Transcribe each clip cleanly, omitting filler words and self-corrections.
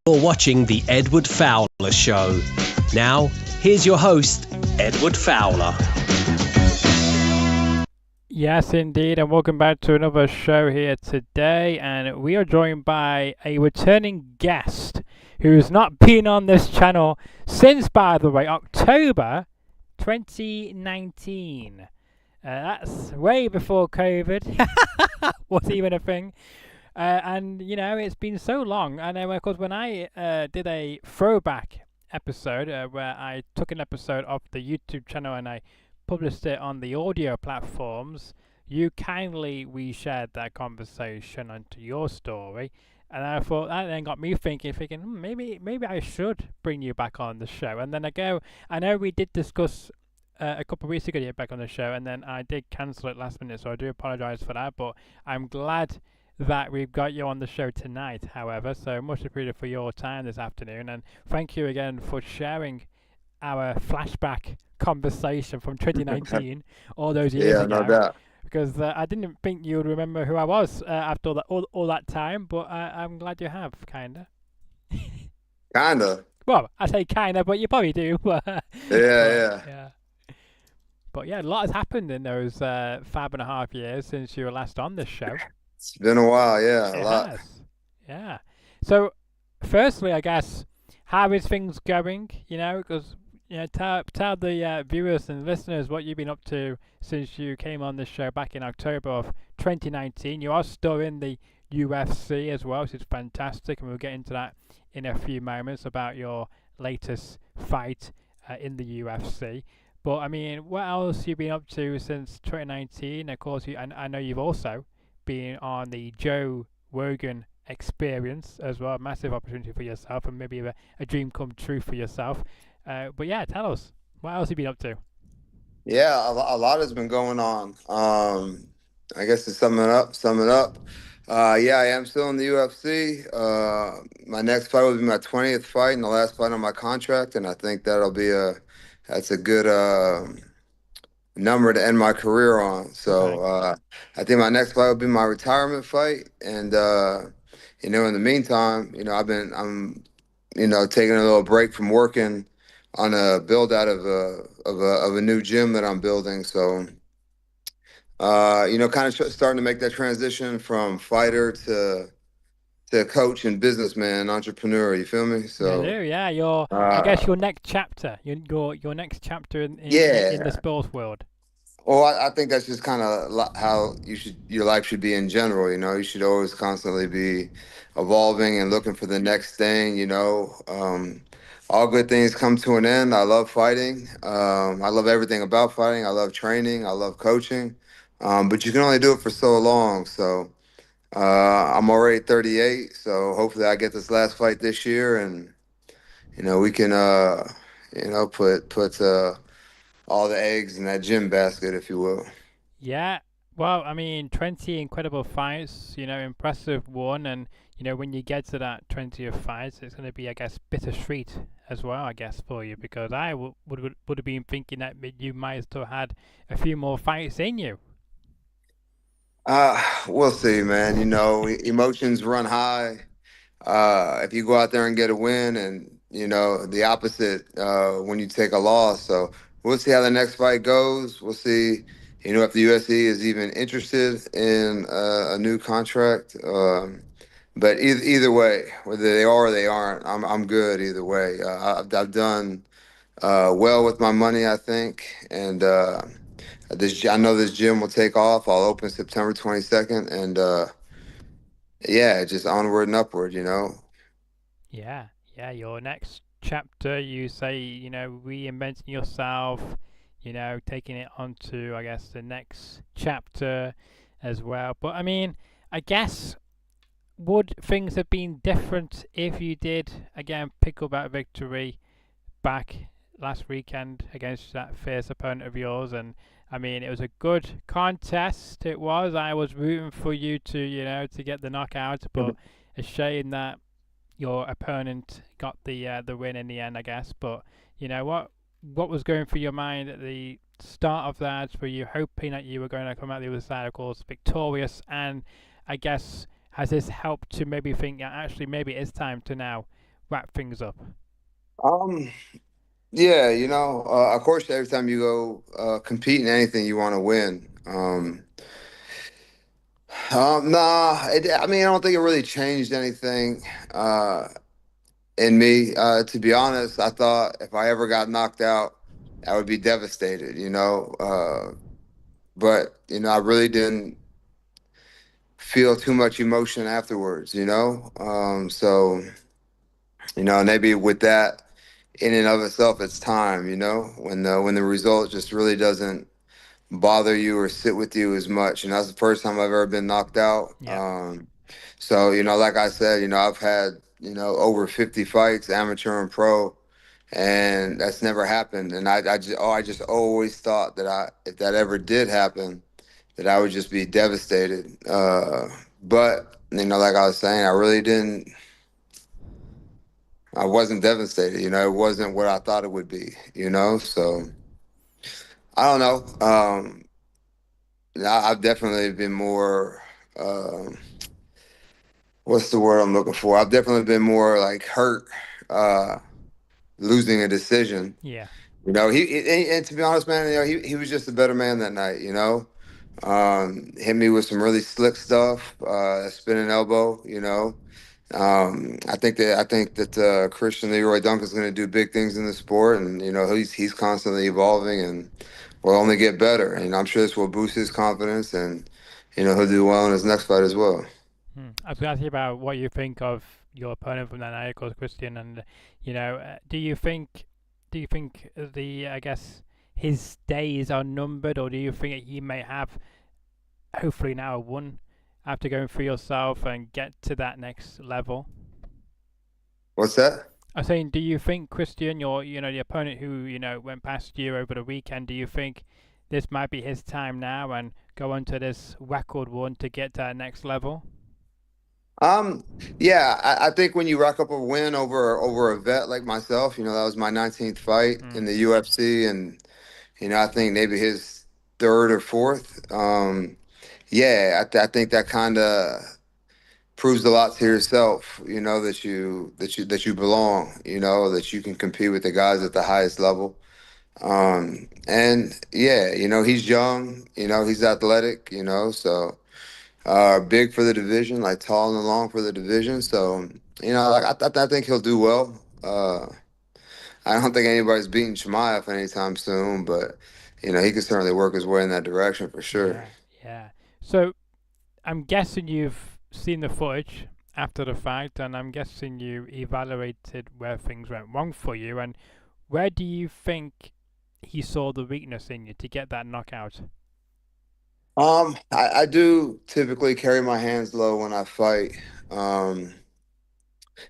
You're watching The Edward Fowler Show. Now, here's your host, Edward Fowler. Yes, indeed, and welcome back to another show here today. And we are joined by a returning guest who's not been on this channel since, by the way, October 2019. That's way before COVID was even a thing. And, you know, it's been so long. And of course, when I did a throwback episode where I took an episode of the YouTube channel and I published it on the audio platforms, you kindly reshared that conversation onto your story. And I thought that then got me thinking, maybe I should bring you back on the show. And then I know we did discuss a couple of weeks ago to get back on the show, and then I did cancel it last minute, so I do apologise for that. But I'm glad that we've got you on the show tonight, however, so much appreciated for your time this afternoon, and thank you again for sharing our flashback conversation from 2019, all those years ago. No doubt. Because I didn't think you would remember who I was after all that time, but I'm glad you have, kinda. Kinda. Well, I say kinda, but you probably do. Yeah. But yeah, a lot has happened in those 5.5 years since you were last on this show. It's been a while, yeah, It a lot. has. Yeah. So, firstly, I guess, how is things going? You know, because tell the viewers and listeners what you've been up to since you came on this show back in October of 2019. You are still in the UFC as well, which is fantastic, and we'll get into that in a few moments about your latest fight in the UFC. But I mean, what else have you been up to since 2019? Of course, I know you've also been on the Joe Rogan Experience as well. A massive opportunity for yourself, and maybe a dream come true for yourself. But yeah, tell us, what else have you been up to? Yeah, a lot has been going on. I guess to sum it up. Yeah, I am still in the UFC. My next fight will be my 20th fight and the last fight on my contract, and I think that's a good number to end my career on. So I think my next fight will be my retirement fight, and in the meantime, I'm taking a little break from working on a build out of a new gym that I'm building. So kind of starting to make that transition from fighter to coach and businessman, entrepreneur. You feel me? So Yeah. I guess your next chapter, your next chapter in the sports world. Well, I think that's just kind of how your life should be in general. You should always constantly be evolving and looking for the next thing. All good things come to an end. I love fighting. I love everything about fighting. I love training. I love coaching. But you can only do it for so long. So I'm already 38. So hopefully I get this last fight this year, and we can put all the eggs in that gym basket, if you will. Yeah. Well, I mean, 20 incredible fights, impressive one. And, when you get to that 20th fight, it's going to be, I guess, bittersweet as well, I guess, for you. Because I would have been thinking that you might have still had a few more fights in you. We'll see, man. Emotions run high. If you go out there and get a win, and, the opposite when you take a loss. So we'll see how the next fight goes. We'll see, if the UFC is even interested in a new contract. But either way, whether they are or they aren't, I'm good either way. I've done well with my money, I think, and I know this gym will take off. I'll open September 22nd, and yeah, just onward and upward. Yeah. Your next chapter, you say, reinventing yourself, taking it on to, I guess, the next chapter as well. But I mean, I guess, would things have been different if you did, again, pick up that victory back last weekend against that fierce opponent of yours? And I mean, it was a good contest. It was. I was rooting for you to get the knockout, but a shame that your opponent got the win in the end, I guess. But what was going through your mind at the start of that? Were you hoping that you were going to come out the other side, of course, victorious? And I guess, has this helped to maybe think, actually, maybe it's time to now wrap things up? Um, yeah, of course, every time you go compete in anything, you want to win. Nah, I mean, I don't think it really changed anything uh, in me. To be honest, I thought if I ever got knocked out, I would be devastated, but I really didn't feel too much emotion afterwards, so maybe with that in and of itself, it's time, when the result just really doesn't bother you or sit with you as much. And that's the first time I've ever been knocked out. Yeah. So, like I said, I've had, over 50 fights, amateur and pro, and that's never happened. And I just always thought that if that ever did happen, that I would just be devastated. But, like I was saying, I wasn't devastated, it wasn't what I thought it would be, so I don't know. I've definitely been more, um, what's the word I'm looking for? I've definitely been more like hurt, uh, losing a decision. Yeah. And to be honest, man, he was just a better man that night. Hit me with some really slick stuff, spinning elbow. I think that Christian Leroy Duncan's going to do big things in the sport, and he's constantly evolving and will only get better. And I'm sure this will boost his confidence, and he'll do well in his next fight as well. I was going to ask you about what you think of your opponent from that night, of course, Christian, and do you think the I guess his days are numbered, or do you think he may have hopefully now won after going through yourself and get to that next level? What's that? I'm saying, do you think Christian, the opponent who went past you over the weekend, do you think this might be his time now and go on to this record one to get to that next level? Um, yeah, I think when you rack up a win over a vet like myself, that was my 19th fight in Mm, the UFC, and I think maybe his third or fourth. Yeah, I think that kind of proves a lot to yourself. That you belong. That you can compete with the guys at the highest level. And yeah, he's young. He's athletic. So. Big for the division, like tall and long for the division. So, like I think he'll do well. I don't think anybody's beating Chimaev anytime soon, but he can certainly work his way in that direction for sure. yeah, yeah. So I'm guessing you've seen the footage after the fight, and I'm guessing you evaluated where things went wrong for you, and where do you think he saw the weakness in you to get that knockout? I do typically carry my hands low when I fight. Um,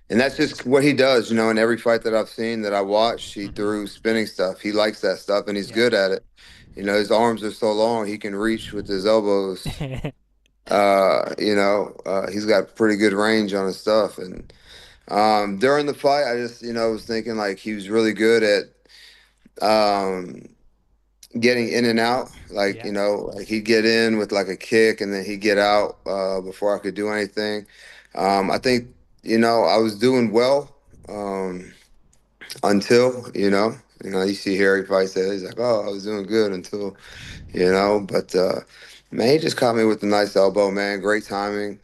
and that's just what he does, in every fight that I've seen that I watched, he Hmm. threw spinning stuff. He likes that stuff and he's Yeah. good at it. His arms are so long, he can reach with his elbows. He's got pretty good range on his stuff. And during the fight, I just, was thinking like he was really good at getting in and out. Like, Yeah. like he'd get in with like a kick and then he'd get out before I could do anything. I think, I was doing well until, you see Harry fight said, he's like, oh, I was doing good until, but man, he just caught me with a nice elbow, man. Great timing,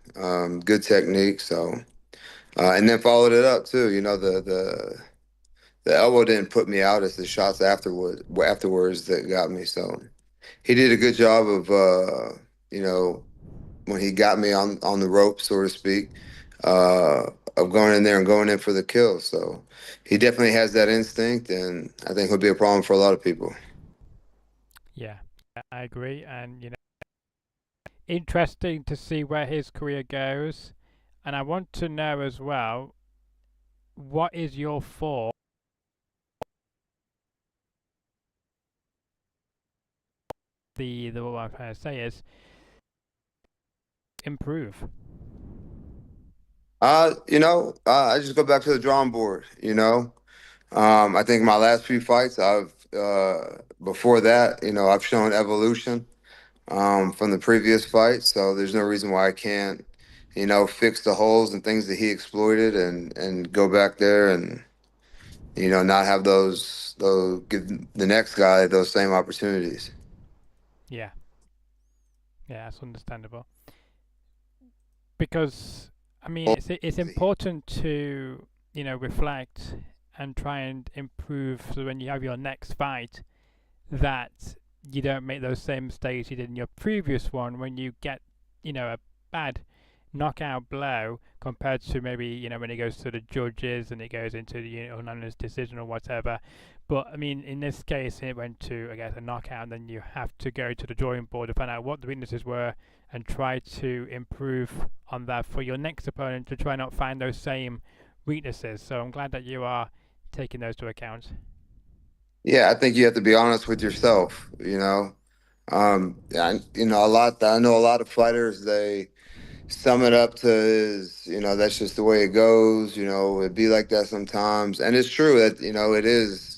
good technique. So, and then followed it up too. The elbow didn't put me out. It's the shots afterwards that got me. So he did a good job of, you know, when he got me on the rope, so to speak, of going in there and going in for the kill. So he definitely has that instinct, and I think he'll be a problem for a lot of people. Yeah, I agree, and interesting to see where his career goes. And I want to know as well, what is your thought? The what I'm trying to say is improve. I just go back to the drawing board. I think my last few fights, before that, I've shown evolution from the previous fight. So there's no reason why I can't fix the holes and things that he exploited, and go back there and not have those give the next guy those same opportunities. Yeah, yeah, that's understandable. Because I mean, it's important to reflect and try and improve, so when you have your next fight, that you don't make those same mistakes you did in your previous one when you get a bad knockout blow compared to maybe when it goes to the judges and it goes into the unanimous decision or whatever. But I mean, in this case, it went to, I guess, a knockout, and then you have to go to the drawing board to find out what the weaknesses were and try to improve on that for your next opponent, to try not find those same weaknesses. So I'm glad that you are taking those to account. Yeah, I think you have to be honest with yourself. A lot. I know a lot of fighters. They sum it up to is, that's just the way it goes. It'd be like that sometimes, and it's true that it is.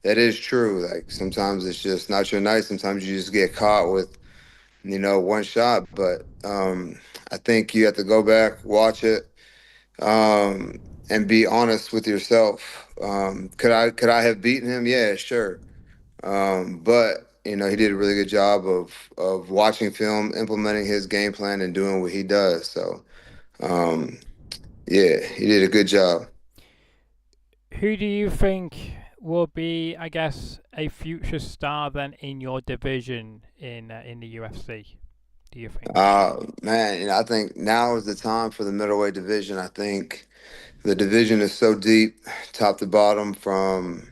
That is true. Like sometimes it's just not your night. Sometimes you just get caught with one shot. But I think you have to go back, watch it, um, and be honest with yourself. Could I have beaten him? Yeah, sure. But he did a really good job of watching film, implementing his game plan, and doing what he does. So um, yeah, he did a good job. Who do you think will be, I guess, a future star then in your division in the UFC? Do you think? Man, I think now is the time for the middleweight division. I think the division is so deep, top to bottom, from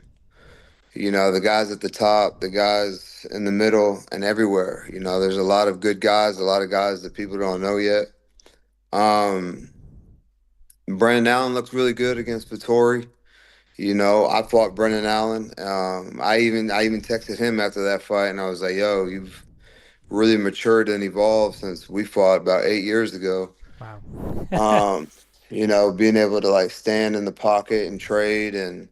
the guys at the top, the guys in the middle, and everywhere. There's a lot of good guys, a lot of guys that people don't know yet. Um, Brandon Allen looks really good against Vittori. I fought Brendan Allen. I even texted him after that fight, and I was like, "Yo, you've really matured and evolved since we fought about 8 years ago." Wow. Um, being able to like stand in the pocket and trade, and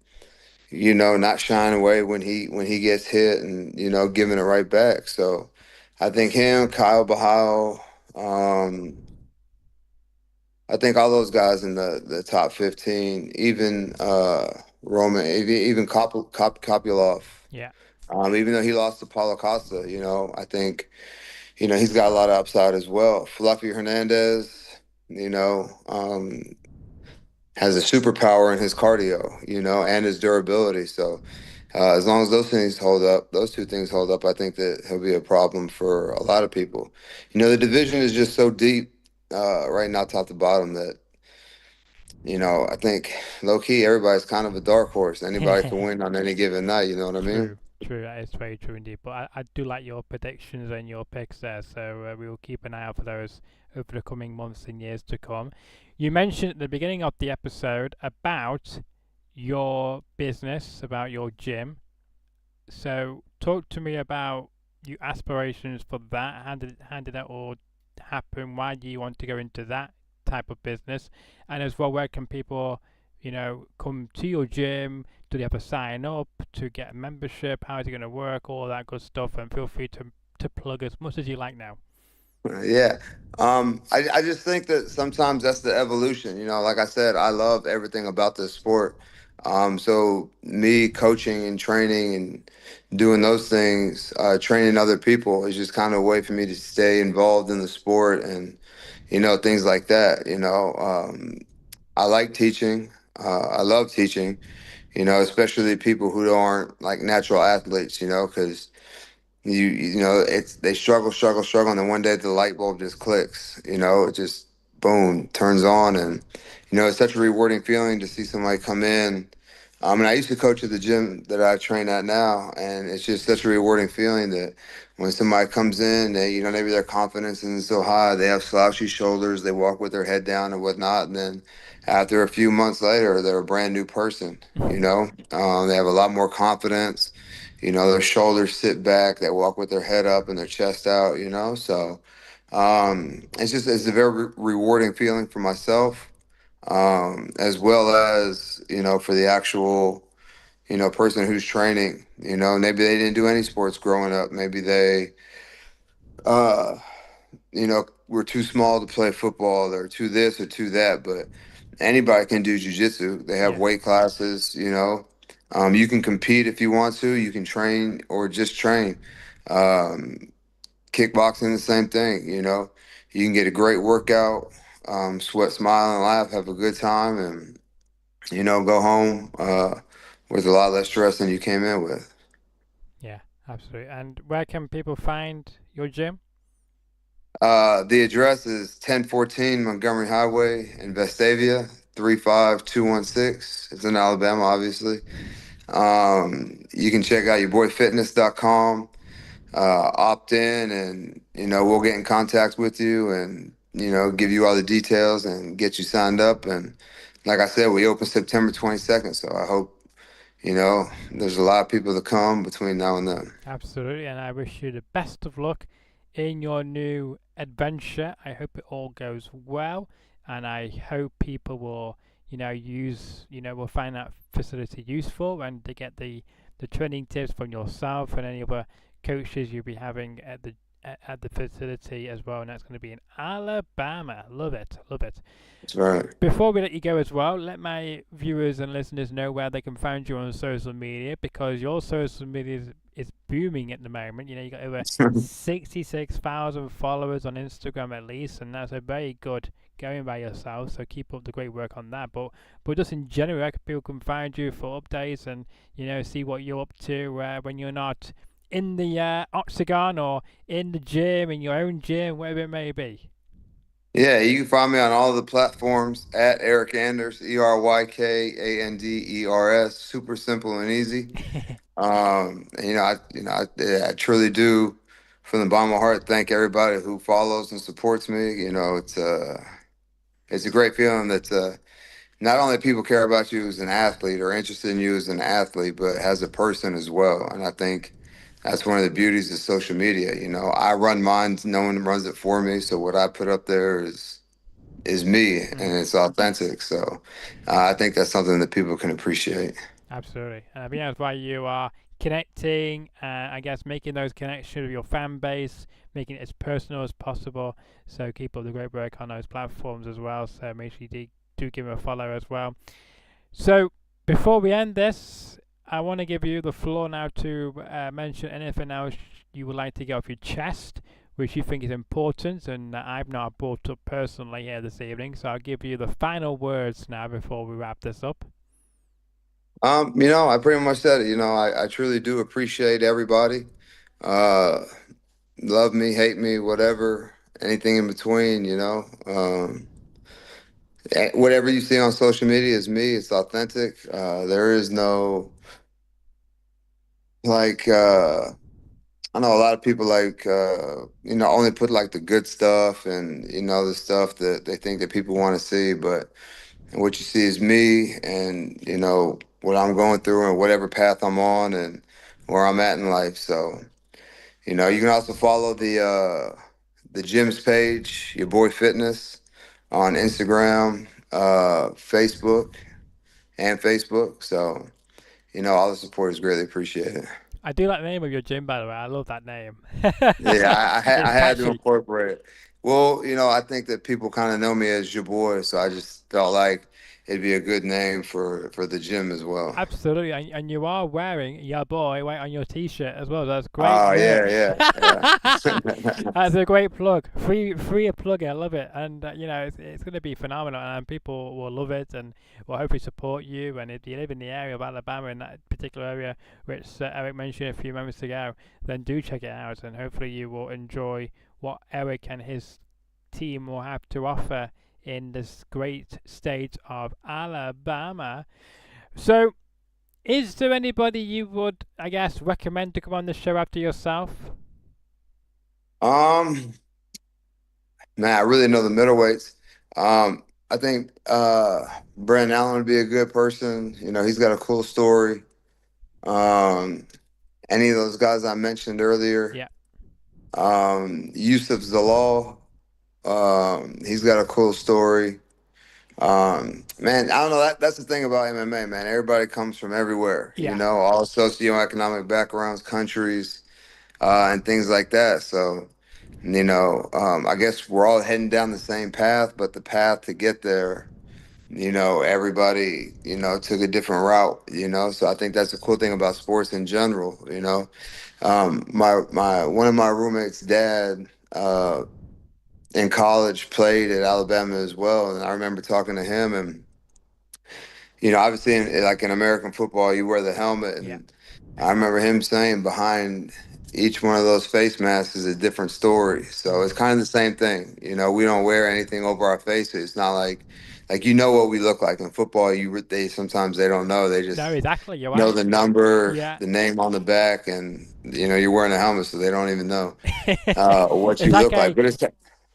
not shying away when he gets hit, and giving it right back. So, I think him, Kyle Bahal, I think all those guys in the top 15, even Roman, even Kopylov, Yeah. even though he lost to Paulo Costa, I think, he's got a lot of upside as well. Fluffy Hernandez, has a superpower in his cardio, and his durability. So as long as those two things hold up, I think that he'll be a problem for a lot of people. The division is just so deep right now, top to bottom, that I think low key everybody's kind of a dark horse. Anybody can win on any given night. You know what I mean? True, true. That is very true indeed. But I do like your predictions and your picks there, so we will keep an eye out for those over the coming months and years to come. You mentioned at the beginning of the episode about your business, about your gym. So talk to me about your aspirations for that. How did that all happen? Why do you want to go into that type of business? And as well, where can people, come to your gym? Do they have to sign up to get a membership? How is it going to work? All that good stuff. And feel free to plug as much as you like now. Yeah. I just think that sometimes that's the evolution. Like I said, I love everything about this sport. So me coaching and training and doing those things, training other people, is just kind of a way for me to stay involved in the sport, and things like that. I like teaching. I love teaching. Especially people who aren't like natural athletes. Because it's they struggle, struggle, struggle, and then one day the light bulb just clicks. It just boom turns on, and it's such a rewarding feeling to see somebody come in. And I used to coach at the gym that I train at now, and it's just such a rewarding feeling that when somebody comes in, they maybe their confidence isn't so high, they have slouchy shoulders, they walk with their head down and whatnot, and then after a few months later, they're a brand new person. They have a lot more confidence. Their shoulders sit back, they walk with their head up and their chest out. So it's a very rewarding feeling for myself, as well as for the actual person who's training. Maybe they didn't do any sports growing up. Maybe they uh, we're too small to play football or too this or too that, but anybody can do jujitsu. They have Yeah, weight classes, you know. You can compete if you want to. You can train or just train. Um, Kickboxing, the same thing, you know. You can get a great workout, sweat, smile, and laugh, have a good time, and go home with a lot less stress than you came in with. yeah, absolutely. And where can people find your gym? The address is 1014 Montgomery Highway in Vestavia, 35216. It's in Alabama, obviously. You can check out yourboyfitness.com, opt in, and we'll get in contact with you and give you all the details and get you signed up. And like I said, we open September 22nd, so I hope there's a lot of people to come between now and then. Absolutely, and I wish you the best of luck in your new adventure. I hope it all goes well, and I hope people will, will find that facility useful and to get the training tips from yourself and any other coaches you'll be having at the facility as well. And that's going to be in Alabama. Love it, love it. That's right. Before we let you go as well, let my viewers and listeners know where they can find you on social media, because your social media is booming at the moment. You got over 66,000 followers on Instagram at least, and that's a very good going by yourself. So keep up the great work on that. But just in general, where people can find you for updates and see what you're up to when you're not in the octagon or in the gym, in your own gym, whatever it may be. Yeah, you can find me on all the platforms at Eryk Anders, ErykAnders. Super simple and easy. I truly do, from the bottom of my heart, thank everybody who follows and supports me. It's a great feeling that not only people care about you as an athlete or interested in you as an athlete, but as a person as well. And I think that's one of the beauties of social media. I run mine, no one runs it for me. So what I put up there is me, and Mm. it's authentic. So I think that's something that people can appreciate. Absolutely. And I think that's why you are connecting, I guess making those connections with your fan base, making it as personal as possible. So keep up the great work on those platforms as well. So make sure you do give him a follow as well. So before we end this, I want to give you the floor now to mention anything else you would like to get off your chest, which you think is important and that I've not brought up personally here this evening. So I'll give you the final words now before we wrap this up. I pretty much said it. I truly do appreciate everybody. Uh, Love me, hate me, whatever, anything in between. Whatever you see on social media is me. It's authentic. There is no like. I know a lot of people only put like the good stuff and the stuff that they think that people want to see, but what you see is me and what I'm going through and whatever path I'm on and where I'm at in life. So you can also follow the gym's page, your boy Fitness, on Instagram, Facebook. So all the support is greatly appreciated. I do like the name of your gym, by the way. I love that name. Yeah, It's I had to catchy. incorporate it. Well, I think that people kind of know me as your boy, so I just felt like it'd be a good name for the gym as well. Absolutely, and you are wearing your boy right on your T-shirt as well. That's great Oh merch. yeah. That's a great plug. Free a plug. I love it, and it's going to be phenomenal, and people will love it, and will hopefully support you. And if you live in the area of Alabama, in that particular area which Eryk mentioned a few moments ago, then do check it out, and hopefully you will enjoy what Eryk and his team will have to offer in this great state of Alabama. So, is there anybody you would, I guess, recommend to come on the show after yourself? um, Man, I really know the middleweights. I think Brandon Allen would be a good person. He's got a cool story. Um, any of those guys I mentioned earlier. Yeah, Yusuf Zalal. He's got a cool story. Man, I don't know. That's the thing about MMA, man. Everybody comes from everywhere, yeah, all socioeconomic backgrounds, countries, and things like that. So, I guess we're all heading down the same path, but the path to get there, everybody, took a different route. So I think that's the cool thing about sports in general. My one of my roommates' dad in college played at Alabama as well, and I remember talking to him, and obviously, like in American football, you wear the helmet, Yeah. and I remember him saying behind each one of those face masks is a different story. So it's Mm. kind of the same thing. We don't wear anything over our faces. It's not like what we look like in football. They sometimes they don't know. They No, just exactly. You're know right. the number, Yeah. the name on the back, and you're wearing a helmet, so they don't even know what it's you like look a like. But it's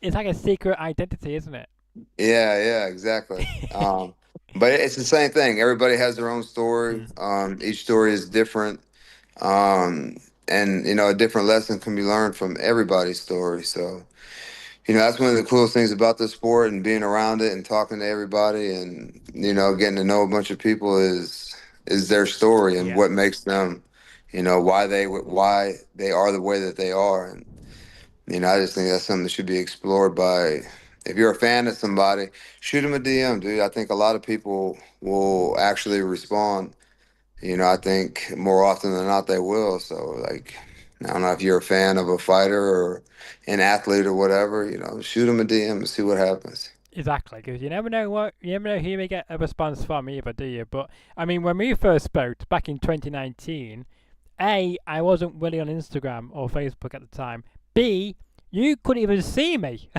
it's like a secret identity, isn't it? yeah, exactly. But it's the same thing. Everybody has their own story. Mm. Each story is different. And a different lesson can be learned from everybody's story. So, that's one of the coolest things about the sport and being around it and talking to everybody and, getting to know a bunch of people is their story and Yeah. what makes them, why they are the way that they are. And I just think that's something that should be explored by, if you're a fan of somebody, shoot them a DM, dude. I think a lot of people will actually respond. I think more often than not they will. So, like, I don't know if you're a fan of a fighter or an athlete or whatever, shoot them a DM and see what happens. Exactly, because you never know who you may get a response from either, do you? But I mean, when we first spoke back in 2019, I wasn't really on Instagram or Facebook at the time. B, you couldn't even see me,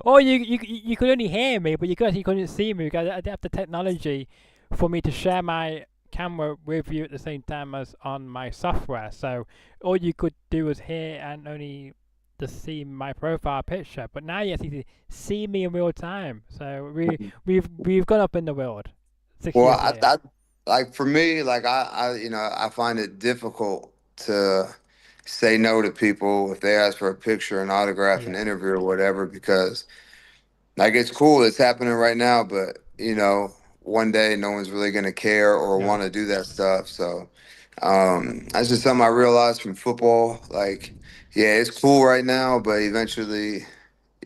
or you could only hear me, but you actually couldn't see me because I didn't have the technology for me to share my camera with you at the same time as on my software. So all you could do was hear and only to see my profile picture. But now you actually see me in real time. So we've gone up in the world. Six Well, years later. like for me, like I find it difficult to say no to people if they ask for a picture, an autograph, an Yeah. interview, or whatever, because like it's cool, it's happening right now, but one day no one's really gonna care or No. want to do that stuff. So that's just something I realized from football. Like, yeah, it's cool right now, but eventually,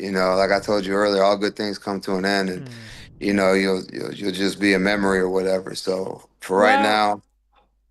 like I told you earlier, all good things come to an end, and Mm. you'll just be a memory or whatever. So for right Well, now,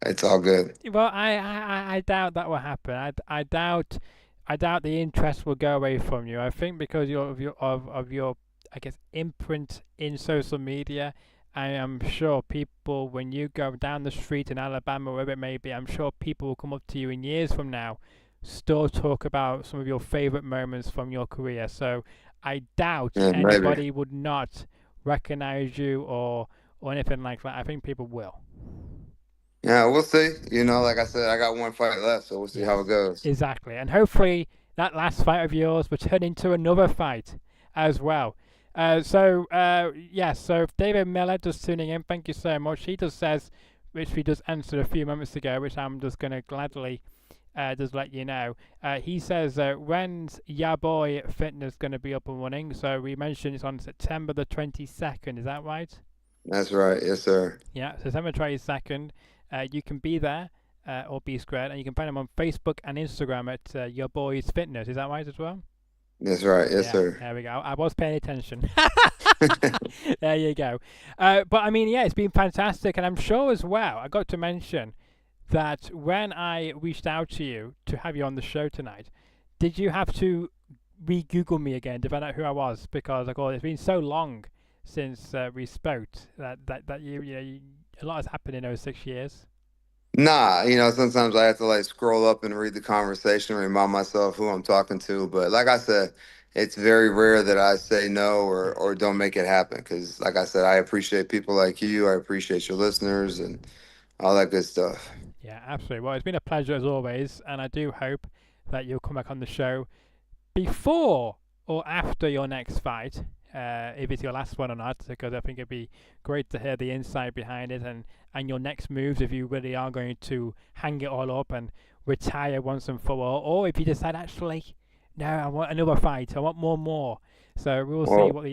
it's all good. I doubt that will happen. I doubt the interest will go away from you. I think because of your I guess imprint in social media. I am sure people, when you go down the street in Alabama, wherever it may be, I'm sure people will come up to you in years from now, still talk about some of your favorite moments from your career. So I doubt Yeah, maybe. anybody would not recognize you or anything like that. I think people will. Yeah, we'll see. Like I said, I got one fight left, so we'll see how it Yes, goes. exactly. And hopefully that last fight of yours will turn into another fight as well. Yes, so if David Miller just tuning in, thank you so much. He just says, which we just answered a few moments ago, which I'm just going to gladly just let you know. He says, when's Ya Boy Fitness going to be up and running? So we mentioned it's on September the 22nd, is that right? That's right. Yes, sir. Yeah, September 22nd. You can be there or be squared, and you can find them on Facebook and Instagram at Your Boys Fitness. Is that right as well? That's right. Yes, Yeah, sir. there we go. I was paying attention. There you go. But I mean, yeah, it's been fantastic, and I'm sure as well. I got to mention that when I reached out to you to have you on the show tonight, did you have to re-Google me again to find out who I was? Because I thought it's been so long since we spoke that a lot has happened in those 6 years. Nah, sometimes I have to like scroll up and read the conversation, remind myself who I'm talking to. But like I said, it's very rare that I say no or Yeah. or don't make it happen. Because like I said, I appreciate people like you. I appreciate your listeners and all that good stuff. Yeah, absolutely. Well, it's been a pleasure as always, and I do hope that you'll come back on the show before or after your next fight, if it's your last one or not, because I think it'd be great to hear the insight behind it and your next moves if you really are going to hang it all up and retire once and for all, or if you decide actually, no, I want another fight, I want more. So we'll see Well,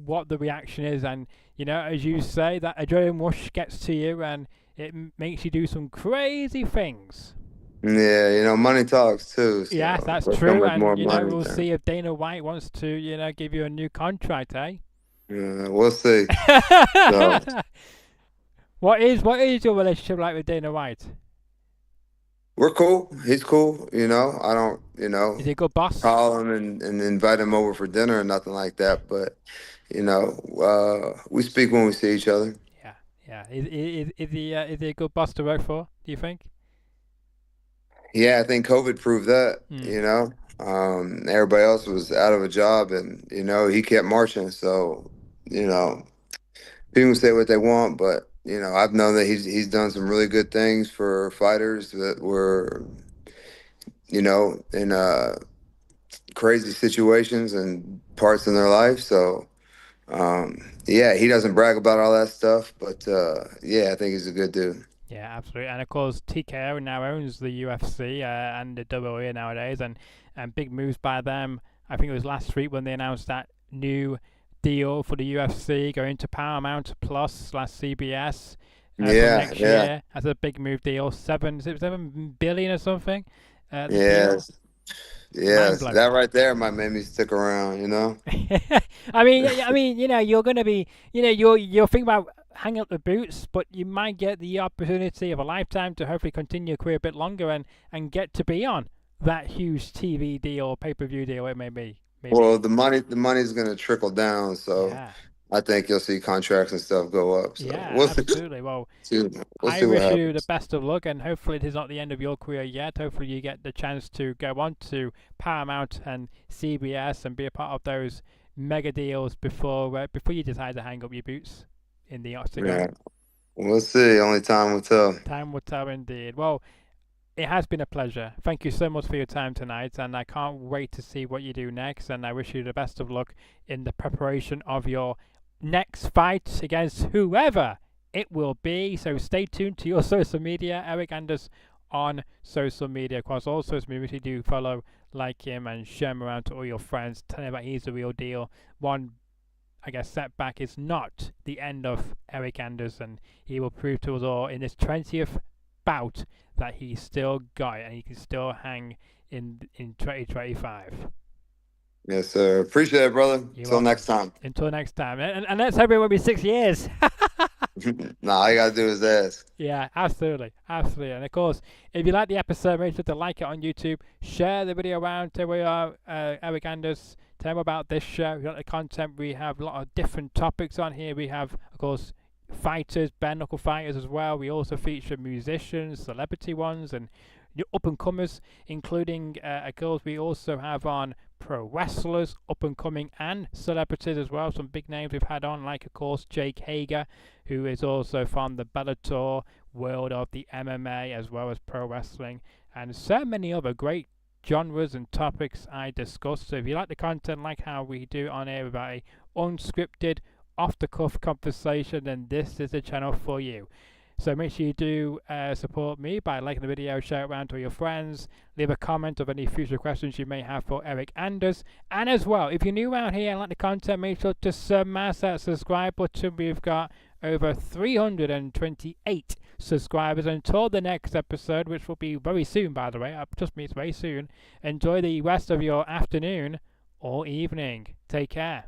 what the reaction is, and as you say, that adrenaline rush gets to you and it makes you do some crazy things. Yeah, money talks too. Yes, So that's they'll come true, with more and money. we'll Then. see if Dana White wants to, give you a new contract, eh? We'll see. So what is your relationship like with Dana White? we're cool. He's cool. I don't, Is he a good boss? call him and invite him over for dinner or nothing like that. But we speak when we see each other. Yeah, yeah. Is he a good boss to work for? Do you think? Yeah, I think COVID proved that. Hmm. Everybody else was out of a job, and he kept marching. So you know, people say what they want, but I've known that he's done some really good things for fighters that were in crazy situations and parts in their life. So yeah, he doesn't brag about all that stuff, but yeah, I think he's a good dude. Yeah, absolutely. And of course, TKO now owns the UFC and the WWE nowadays, and big moves by them. I think it was last week when they announced that new deal for the UFC going to Paramount Plus slash CBS from Yeah, next yeah, year. That's a big move deal. Is it 7 billion or something? The deal. yes, Mind yes. That blowing. right there might make me stick around. You're gonna be, you'll think about hanging up the boots, but you might get the opportunity of a lifetime to hopefully continue your career a bit longer and get to be on that huge TV deal or pay-per-view deal. It may be, Well, maybe. the money's gonna trickle down, so Yeah, I think you'll see contracts and stuff go up. So yeah, we'll see. absolutely. Well, see we'll I see what wish you the happens. best of luck, and hopefully it is not the end of your career yet. Hopefully you get the chance to go on to Paramount and CBS and be a part of those mega deals before you decide to hang up your boots in the octagon. Yeah, we'll see. Only time will tell. Time will tell indeed. Well, it has been a pleasure. Thank you so much for your time tonight, and I can't wait to see what you do next. And I wish you the best of luck in the preparation of your next fight against whoever it will be. So stay tuned to your social media, Eryk Anders on social media. Across all social media, do follow, like him, and share him around to all your friends. Tell him that he's the real deal. One, I guess, setback is not the end of Eryk Anders, and he will prove to us all in this 20th bout that he's still got it and he can still hang in 2025. Yes, sir. Appreciate it, brother. You're Till welcome. next time. Until next time, and let's hope it won't be 6 years. Nah, all you gotta do is ask. Yeah, absolutely, absolutely. And of course, if you like the episode, make sure to like it on YouTube, share the video around, tell we are Eryk Anders, tell them about this show. We got the content. We have a lot of different topics on here. We have, of course, fighters, bare knuckle fighters as well. We also feature musicians, celebrity ones, and up and comers, including girls. We also have on pro wrestlers, up and coming, and celebrities as well. Some big names we've had on, like of course Jake Hager, who is also from the Bellator world of the MMA as well as pro wrestling, and so many other great genres and topics I discuss. So if you like the content, like how we do on air about a unscripted, off the cuff conversation, then this is the channel for you. So make sure you do support me by liking the video, share it around to your friends, leave a comment of any future questions you may have for Eryk Anders. And as well, if you're new around here and like the content, make sure to smash that subscribe button. We've got over 328 subscribers. Until the next episode, which will be very soon, by the way. Trust me, it's very soon. Enjoy the rest of your afternoon or evening. Take care.